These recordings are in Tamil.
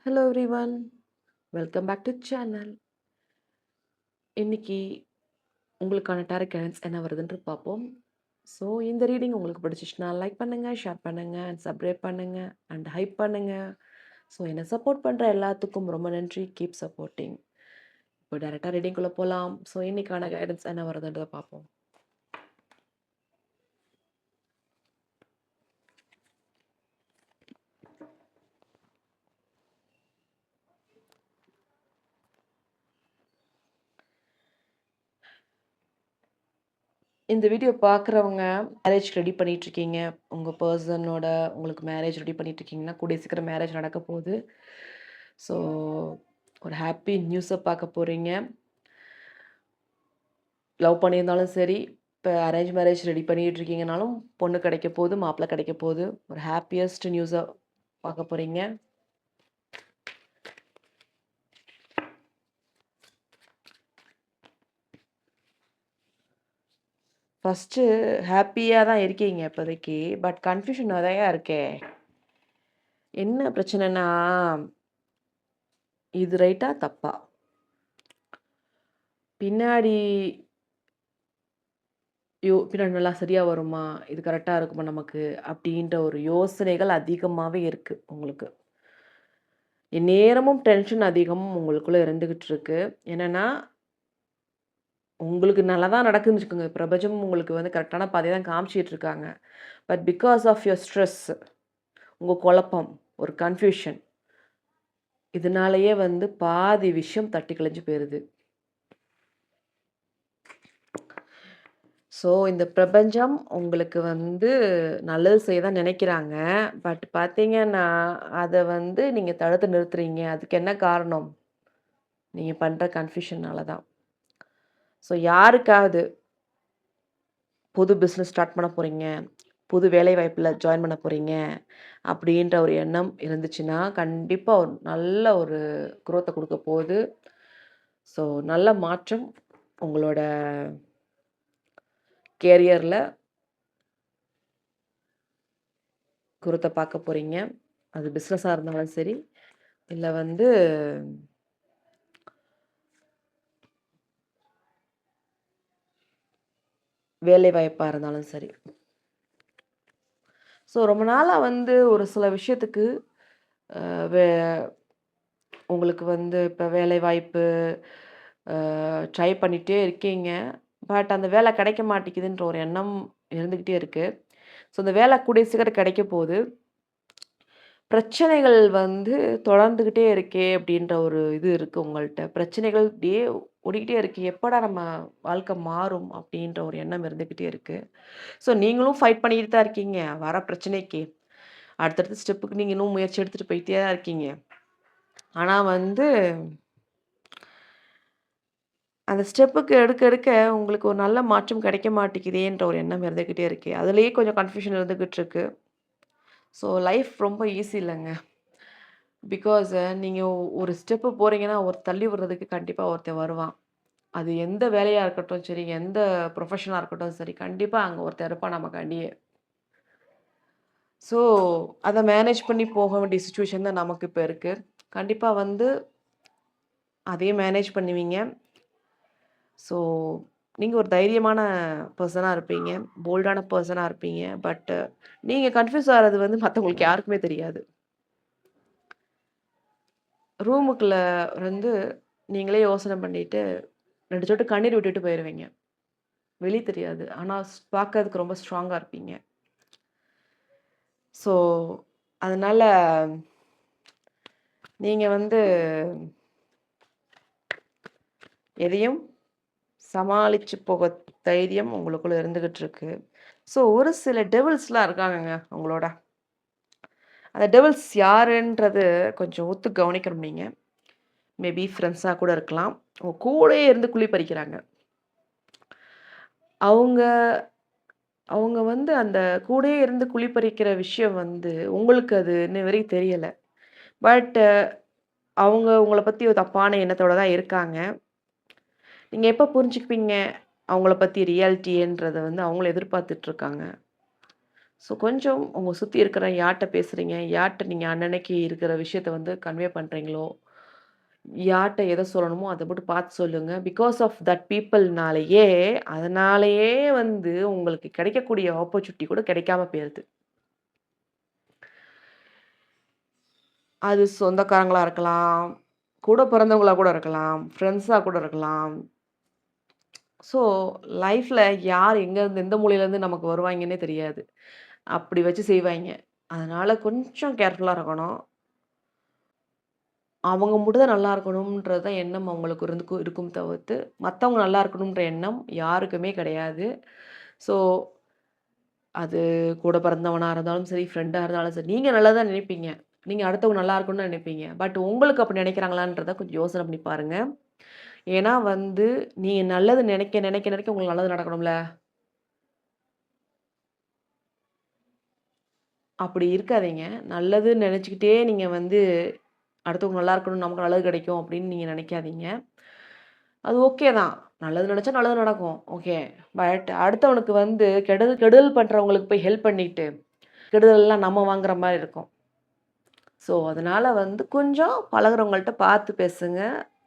Hello everyone, welcome back to channel. இன்னைக்கு உங்களுக்கான டாரட் கைடன்ஸ் என்ன வருதுன்னு பார்ப்போம். ஸோ இந்த ரீடிங் உங்களுக்கு பிடிச்சிச்சுன்னா லைக் பண்ணுங்க, ஷேர் பண்ணுங்க, அண்ட் சப்ஸ்கிரைப் பண்ணுங்க, அண்ட் ஹைப் பண்ணுங்க. ஸோ என்னை சப்போர்ட் பண்ணுற எல்லாத்துக்கும் ரொம்ப நன்றி. Keep supporting. இப்போ டேரெக்டாக ரீடிங்குள்ளே போகலாம். ஸோ இன்னைக்கான கைடன்ஸ் என்ன வருதுன்றதை பார்ப்போம். இந்த வீடியோ பார்க்குறவங்க மேரேஜ் ரெடி பண்ணிட்டு இருக்கீங்க, உங்கள் பர்சனோட உங்களுக்கு மேரேஜ் ரெடி பண்ணிட்டு இருக்கீங்கன்னா கூடிய சீக்கிரம் மேரேஜ் நடக்க போகுது. ஸோ ஒரு ஹாப்பி நியூஸை பார்க்க போகிறீங்க. லவ் பண்ணியிருந்தாலும் சரி, இப்போ அரேஞ்ச் மேரேஜ் ரெடி பண்ணிட்டு இருக்கீங்கனாலும் பொண்ணு கிடைக்க போகுது, மாப்பிள்ளை கிடைக்க போகுது. ஒரு ஹாப்பியஸ்ட் நியூஸை பார்க்க போகிறீங்க. ஃபஸ்ட்டு ஹாப்பியாக தான் இருக்கீங்க இப்போதைக்கு. பட் கன்ஃபியூஷன் நிறையா இருக்கே. என்ன பிரச்சனைனா, இது ரைட்டா தப்பா? பின்னாடி பின்னாடி நல்லா சரியாக வருமா? இது கரெக்டாக இருக்குமா நமக்கு? அப்படின்ற ஒரு யோசனைகள் அதிகமாகவே இருக்குது உங்களுக்கு. எந்நேரமும் டென்ஷன் அதிகமும் உங்களுக்குள்ளே இருந்துக்கிட்டு இருக்கு. என்னென்னா, உங்களுக்கு நல்லா தான் நடக்குதுன்னு வச்சுக்கோங்க. பிரபஞ்சம் உங்களுக்கு வந்து கரெக்டான பாதைய தான் காமிச்சிட்டு இருக்காங்க. But because of your stress, உங்கள் குழப்பம், ஒரு கன்ஃப்யூஷன், இதனாலேயே வந்து பாதி விஷயம் தட்டி கழிஞ்சு போயிடுது. ஸோ இந்த பிரபஞ்சம் உங்களுக்கு வந்து நல்லது செய்ய தான் நினைக்கிறாங்க. பட் பார்த்தீங்கன்னா, அதை வந்து நீங்கள் தடுத்து நிறுத்துறீங்க. அதுக்கு என்ன காரணம்? நீங்கள் பண்ணுற கன்ஃப்யூஷனால தான். ஸோ யாருக்காவது புது பிஸ்னஸ் ஸ்டார்ட் பண்ண போகிறீங்க, புது வேலைவாய்ப்பில் ஜாயின் பண்ண போகிறீங்க அப்படின்ற ஒரு எண்ணம் இருந்துச்சுன்னா, கண்டிப்பாக ஒரு நல்ல ஒரு குரோத்தை கொடுக்க போகுது. ஸோ நல்ல மாற்றம் உங்களோட கேரியரில் குரோத்தை பார்க்க போகிறீங்க. அது பிஸ்னஸாக இருந்தாலும் சரி, இல்லை வந்து வேலைவாய்ப்பாக இருந்தாலும் சரி. ஸோ ரொம்ப நாளாக வந்து ஒரு சில விஷயத்துக்கு வே உங்களுக்கு வந்து இப்போ வேலைவாய்ப்பு ட்ரை பண்ணிகிட்டே இருக்கீங்க. பட் அந்த வேலை கிடைக்க மாட்டேங்குதுன்ற ஒரு எண்ணம் இருந்துக்கிட்டே இருக்குது. ஸோ அந்த வேலை கூடிய சீக்கிரம் கிடைக்க போகுது. பிரச்சனைகள் வந்து தொடர்ந்துக்கிட்டே இருக்கே அப்படின்ற ஒரு இது இருக்குது உங்கள்கிட்ட. பிரச்சனைகள் இப்படியே ஓடிக்கிட்டே இருக்குது. எப்படா நம்ம வாழ்க்கை மாறும் அப்படின்ற ஒரு எண்ணம் இருந்துக்கிட்டே இருக்குது. ஸோ நீங்களும் ஃபைட் பண்ணிக்கிட்டு தான் இருக்கீங்க வர பிரச்சனைக்கு. அடுத்தடுத்த ஸ்டெப்புக்கு நீங்கள் இன்னும் முயற்சி எடுத்துகிட்டு போயிட்டே தான் இருக்கீங்க. ஆனால் வந்து அந்த ஸ்டெப்புக்கு எடுக்க எடுக்க உங்களுக்கு ஒரு நல்ல மாற்றம் கிடைக்க மாட்டேங்குதேன்ற ஒரு எண்ணம் இருந்துக்கிட்டே இருக்கு. அதுலேயே கொஞ்சம் கன்ஃப்யூஷன் இருந்துக்கிட்டு இருக்கு. ஸோ லைஃப் ரொம்ப ஈஸி இல்லைங்க. பிகாஸ் நீங்கள் ஒரு ஸ்டெப்பு போகிறீங்கன்னா ஒரு தள்ளி விடுறதுக்கு கண்டிப்பாக ஒருத்தன் வருவான். அது எந்த வேலையாக இருக்கட்டும் சரி, எந்த ப்ரொஃபஷனாக இருக்கட்டும் சரி, கண்டிப்பாக அங்கே ஒருத்தன் இருப்பான் நமக்காண்டியே. ஸோ அதை மேனேஜ் பண்ணி போக வேண்டிய சுச்சுவேஷன் தான் நமக்கு இப்போ இருக்குது. கண்டிப்பாக வந்து அதையும் மேனேஜ் பண்ணுவீங்க. ஸோ நீங்கள் ஒரு தைரியமான பர்சனாக இருப்பீங்க, போல்டான பர்சனாக இருப்பீங்க. பட் நீங்கள் கன்ஃப்யூஸ் ஆகிறது வந்து மற்றவங்களுக்கு யாருக்குமே தெரியாது. ரூமுக்குள்ளே வந்து நீங்களே யோசனை பண்ணிட்டு 2 சொட்டு கண்ணீர் விட்டுட்டு போயிடுவீங்க. வெளிய தெரியாது. ஆனால் பார்க்கறதுக்கு ரொம்ப ஸ்ட்ராங்கா இருப்பீங்க. ஸோ அதனால நீங்க வந்து எதையும் சமாளிச்சு போக தைரியம் உங்களுக்குள்ள இருந்துகிட்டு இருக்கு. ஸோ ஒரு சில டெவில்ஸ்லாம் இருக்காங்கங்க உங்களோட. அந்த டெவில்ஸ் யாருன்றது கொஞ்சம் உத்து கவனிக்கணும் நீங்க. மேபி ஃப்ரெண்ட்ஸா கூட இருக்கலாம். உங்க கூடயே இருந்து குழி பறிக்கிறாங்க. அவங்க அவங்க வந்து அந்த கூடயே இருந்து குழி பறிக்கிற விஷயம் வந்து உங்களுக்கு அது இன்ன வரைக்கும் தெரியல. பட் அவங்க உங்கள பத்தி ஒரு தப்பான எண்ணத்தோட தான் இருக்காங்க. நீங்க எப்ப புரிஞ்சுக்குவீங்க அவங்கள பத்தி ரியாலிட்டின்றத வந்து அவங்களும் எதிர்பார்த்துட்டு இருக்காங்க. ஸோ கொஞ்சம் உங்க சுத்தி இருக்கிற யார்ட்ட பேசுறீங்க, யார்ட்ட நீங்க அன்னன்னைக்கு இருக்கிற விஷயத்த வந்து கன்வே பண்றீங்களோ, யார்ட்ட எத சொல்லணுமோ அத மட்டும் பார்த்து சொல்லுங்க. பிகாஸ் ஆஃப் தட் பீப்பிள்னாலேயே அதனாலேயே வந்து உங்களுக்கு கிடைக்கக்கூடிய ஆப்பர்ச்சுனிட்டி கூட கிடைக்காம போயிருது. அது சொந்தக்காரங்களா இருக்கலாம், கூட பிறந்தவங்களா கூட இருக்கலாம், ஃப்ரெண்ட்ஸா கூட இருக்கலாம். ஸோ லைஃப்ல யார் எங்கேருந்து எந்த மூலையிலேருந்து நமக்கு வருவாங்கன்னே தெரியாது. அப்படி வச்சு செய்வாய்ங்க. அதனால கொஞ்சம் கேர்ஃபுல்லா இருக்கணும். அவங்க மட்டும் தான் நல்லா இருக்கணும்ன்றது தான் எண்ணம் அவங்களுக்கு இருக்கும் தவிர்த்து, மத்தவங்க நல்லா இருக்கணும்ன்ற எண்ணம் யாருக்குமே கிடையாது. ஸோ அது கூட பிறந்தவனா இருந்தாலும் சரி, ஃப்ரெண்டா இருந்தாலும் சரி, நீங்க நல்லது தான் நினைப்பீங்க. நீங்க அடுத்தவங்க நல்லா இருக்கணும்னு தான் நினைப்பீங்க. பட் உங்களுக்கு அப்படி நினைக்கிறாங்களான்றத கொஞ்சம் யோசனை பண்ணி பாருங்க. ஏன்னா வந்து நீங்க நல்லது நினைக்க உங்களுக்கு நல்லது நடக்கணும்ல. அப்படி இருக்காதீங்க. நல்லதுன்னு நெனச்சுக்கிட்டே நீங்க வந்து அடுத்தவங்க நல்லா இருக்கணும், நமக்கு நல்லது கிடைக்கும் அப்படின்னு நீங்க நெனைக்காதீங்க. அது ஓகே தான். நல்லது நெனச்சா நல்லது நடக்கும். ஓகே. பட் அடுத்தவனுக்கு வந்து கெடுதல் பண்றவங்களுக்கு போய் ஹெல்ப் பண்ணிட்டு, கெடுதல்லாம் நம்ம வாங்குற மாரி இருக்கும். ஸோ, அதனால வந்து கொஞ்சம் பழகுறவங்கள்ட்ட பார்த்து பேசுங்க.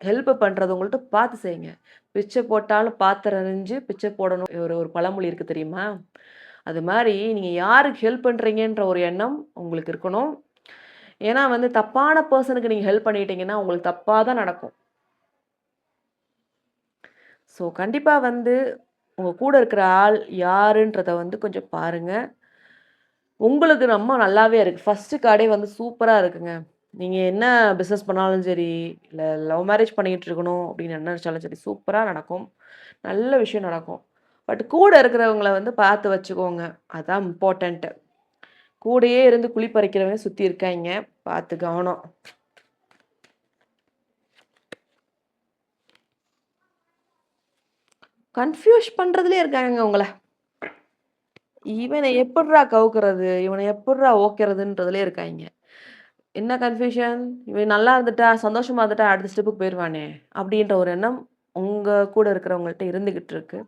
ஹெல்ப் பண்றவங்கள்ட்ட பார்த்து செய்யுங்க. பிச்சை போட்டாலும் பாத்திரம் நெஞ்சு பிச்சை போடணும் ஒரு ஒரு பழமொழி இருக்கு தெரியுமா? அது மாரி நீங்க யாருக்கு ஹெல்ப் பண்றீங்கன்ற ஒரு எண்ணம் உங்களுக்கு இருக்கணும். ஏன்னா வந்து தப்பான பெர்சனுக்கு நீங்க ஹெல்ப் பண்ணிட்டீங்கன்னா, உங்களுக்கு தப்பா தான் நடக்கும். ஸோ, கண்டிப்பா வந்து உங்க கூட இருக்கிற ஆள் யாருன்றத வந்து கொஞ்சம் பாருங்க. உங்களுக்கு ரொம்ப நல்லாவே இருக்கு. ஃபர்ஸ்ட்டு கார்டே வந்து சூப்பரா இருக்குங்க. நீங்க என்ன பிசினஸ் பண்ணாலும் சரி, இல்ல லவ் மேரேஜ் பண்ணிட்டு இருக்கணும் அப்படின்னு என்ன நெனச்சாலும் சரி, சூப்பரா நடக்கும். நல்ல விஷயம் நடக்கும். பட் கூட இருக்கிறவங்கள வந்து பார்த்து வச்சுக்கோங்க. அதான் இம்பார்ட்டன்ட்டு. கூடயே இருந்து குழி பறிக்கிறவங்க சுத்தி இருக்காய்ங்க. பார்த்து கவனம். கன்ஃப்யூஸ் பண்றதுலயே இருக்காங்கங்க உங்கள. இவன எப்புட்றா கவுக்குறது? இவன எப்புட்றா ஓக்கிறதுன்றதுலயே இருக்காய்ங்க. என்ன கன்ஃப்யூஷன்? இவன் நல்லா இருந்துட்டா, சந்தோஷமா இருந்துட்டா அடுத்த ஸ்டெப்புக்கு போயிருவானே! அப்டின்ற ஒரு எண்ணம் உங்க கூட இருக்கிறவங்கள்ட்ட இருந்துகிட்டு இருக்கு.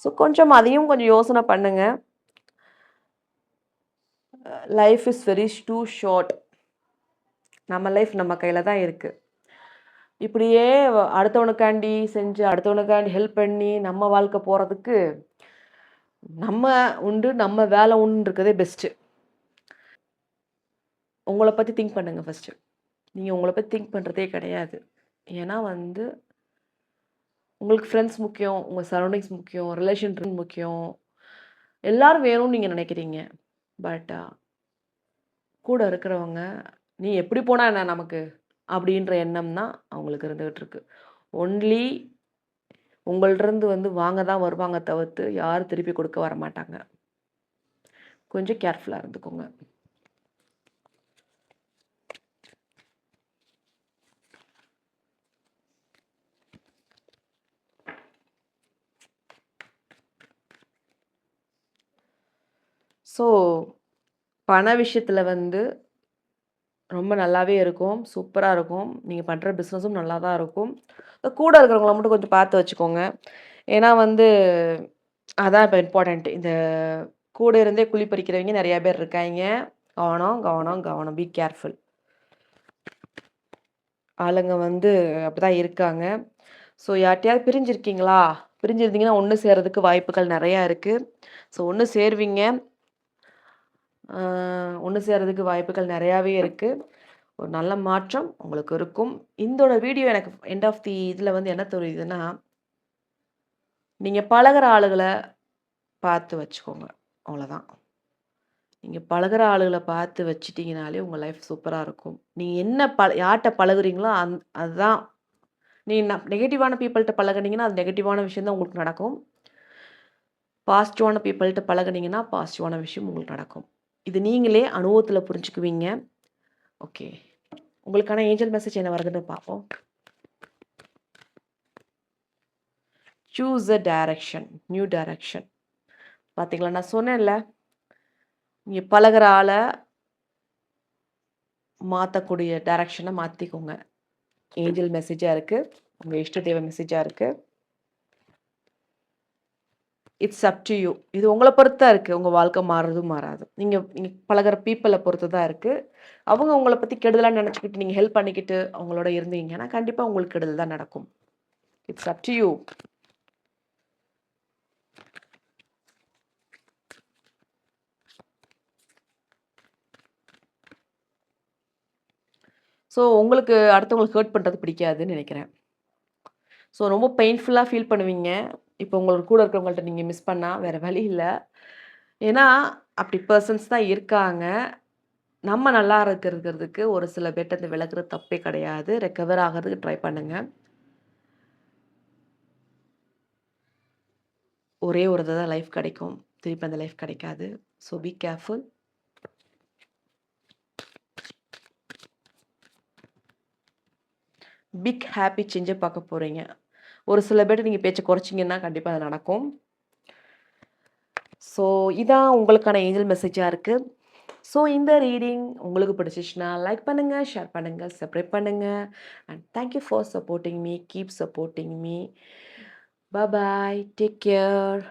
ஸோ கொஞ்சம் அதையும் கொஞ்சம் யோசனை பண்ணுங்க. Life is very too short. நம்ம லைஃப் நம்ம கையில தான் இருக்கு. இப்படியே அடுத்தவனுக்காண்டி செஞ்சு, அடுத்தவனுக்காண்டி ஹெல்ப் பண்ணி நம்ம வாழ்க்கை போறதுக்கு, நம்ம உண்டு, நம்ம வேலை உண்டுன்னு இருக்கதே பெஸ்ட்டு. உங்கள பத்தி திங்க் பண்ணுங்க ஃபர்ஸ்ட்டு. நீங்க உங்கள பத்தி திங்க் பண்றதே கிடையாது. ஏன்னா வந்து உங்களுக்கு ஃப்ரெண்ட்ஸ் முக்கியம், உங்க சரவுண்டிங்ஸ் முக்கியம், ரிலேஷன் முக்கியம். எல்லாரும் வேணும்னு நீங்க நினைக்கிறீங்க. பட் கூட இருக்கிறவங்க, "நீ எப்படி போனா என்ன நமக்கு?" அப்படின்ற எண்ணம் தான் அவங்களுக்கு இருந்துகிட்டு இருக்கு. ஒன்லி உங்கள்ட்டருந்து வந்து வாங்க தான் வருவாங்க தவிர்த்து, யாரும் திருப்பி கொடுக்க வரமாட்டாங்க. கொஞ்சம் கேர்ஃபுல்லா இருந்துக்கோங்க. ஸோ, பண விஷயத்துல வந்து ரொம்ப நல்லாவே இருக்கும். சூப்பரா இருக்கும். நீங்க பண்ற பிசினஸும் நல்லா தான் இருக்கும். கூட இருக்கிறவங்கள மட்டும் கொஞ்சம் பார்த்து வச்சுக்கோங்க. ஏன்னா வந்து அதான் இப்ப இம்பார்ட்டன்ட். இந்த கூட இருந்தே குழி பறிக்கிறவங்க நெறைய பேர் இருக்காய்ங்க. கவனம், கவனம், கவனம். Be careful. ஆளுங்க வந்து அப்படிதான் இருக்காங்க. ஸோ யார்ட்டயாவது பிரிஞ்சிருக்கீங்களா? பிரிஞ்சிருந்தீங்கன்னா ஒண்ணு சேர்றதுக்கு வாய்ப்புகள் நெறையா இருக்கு. ஸோ ஒண்ணு சேருவீங்க. அ ஒண்ணு சேர்றதுக்கு வாய்ப்புகள் நெறையாவே இருக்கு. ஒரு நல்ல மாற்றம் உங்களுக்கு இருக்கும். இந்தோட வீடியோ எனக்கு எண்ட் ஆஃப் தி இதுல வந்து என்ன தெரியுதுன்னா, நீங்க பழகுற ஆளுகள பார்த்து வச்சுக்கோங்க. அவ்வளோதான். நீங்க பழகுற ஆளுகள பார்த்து வச்சுட்டீங்கனாலே உங்க லைஃப் சூப்பரா இருக்கும். நீங்க என்ன யார்ட்ட பழகுறீங்களோ அதுதான் நெகட்டிவான பீப்பிள்ட்ட பழகுனீங்கன்னா, அது நெகட்டிவான விஷயம் தான் உங்களுக்கு நடக்கும். பாசிட்டிவான பீப்பிள்ட்ட பழகுனீங்கன்னா, பாசிட்டிவான விஷயம் உங்களுக்கு நடக்கும். இது நீங்களே அனுபவத்துல புரிஞ்சுக்குவீங்க. ஓகே. உங்களுக்கான ஏஞ்சல் மெசேஜ் என்ன வருதுன்னு பார்ப்போம். Choose a direction. New direction. பார்த்தீங்களா, நான் சொன்னேன்ல. நீங்க பழகுற ஆள மாத்தக்கூடிய டைரக்ஷன மாத்திக்கோங்க. ஏஞ்சல் மெசேஜா இருக்கு. உங்க இஷ்ட தெய்வ மெசேஜா இருக்கு. It's up to you. இது உங்கள பொறுத்து தான் இருக்கு. உங்க வாழ்க்கை மாறுறதும் மாறாது. நீங்க நீங்க பழகுற பீப்பிள பொறுத்து தான் இருக்கு. அவங்க உங்கள பத்தி கெடுதலா நெனச்சுக்கிட்டு, நீங்க ஹெல்ப் பண்ணிக்கிட்டு அவங்களோட இருந்தீங்கன்னா, கண்டிப்பா உங்களுக்கு கெடுதல் தான் நடக்கும். It's up to you. So உங்களுக்கு அடுத்தவங்களுக்கு ஹர்ட் பண்றது பிடிக்காதுன்னு நெனைக்கிறேன். ஸோ ரொம்ப பெயின்ஃபுல்லா ஃபீல் பண்ணுவீங்க. இப்போ உங்களுக்கு கூட இருக்கிறவங்கள்ட்ட நீங்க மிஸ் பண்ணா வேற வழி இல்ல. ஏன்னா, அப்படி பெர்சன்ஸ் தான் இருக்காங்க. நம்ம நல்லா இருக்கிறதுக்கு ஒரு சில பேர்ட்டருந்து விலகுறது தப்பே கிடையாது. ரெக்கவர் ஆகறதுக்கு ட்ரை பண்ணுங்க. ஒரே ஒரு தடவ தான் லைஃப் கிடைக்கும். திருப்பி அந்த லைஃப் கிடைக்காது. So be careful. Big happy சேஞ்ச பார்க்க போறீங்க. ஒரு சில பேர்ட்ட நீங்க பேச்ச குறைச்சீங்கன்னா, கண்டிப்பா அது நடக்கும். ஸோ இதான் உங்களுக்கான ஏஞ்சல் மெசேஜா இருக்கு. ஸோ இந்த ரீடிங் உங்களுக்கு பிடிச்சிச்சுன்னா, லைக் பண்ணுங்க, ஷேர் பண்ணுங்க, சப்ஸ்கிரைப் பண்ணுங்க. And thank you for supporting me. Keep supporting me. Bye. Take care.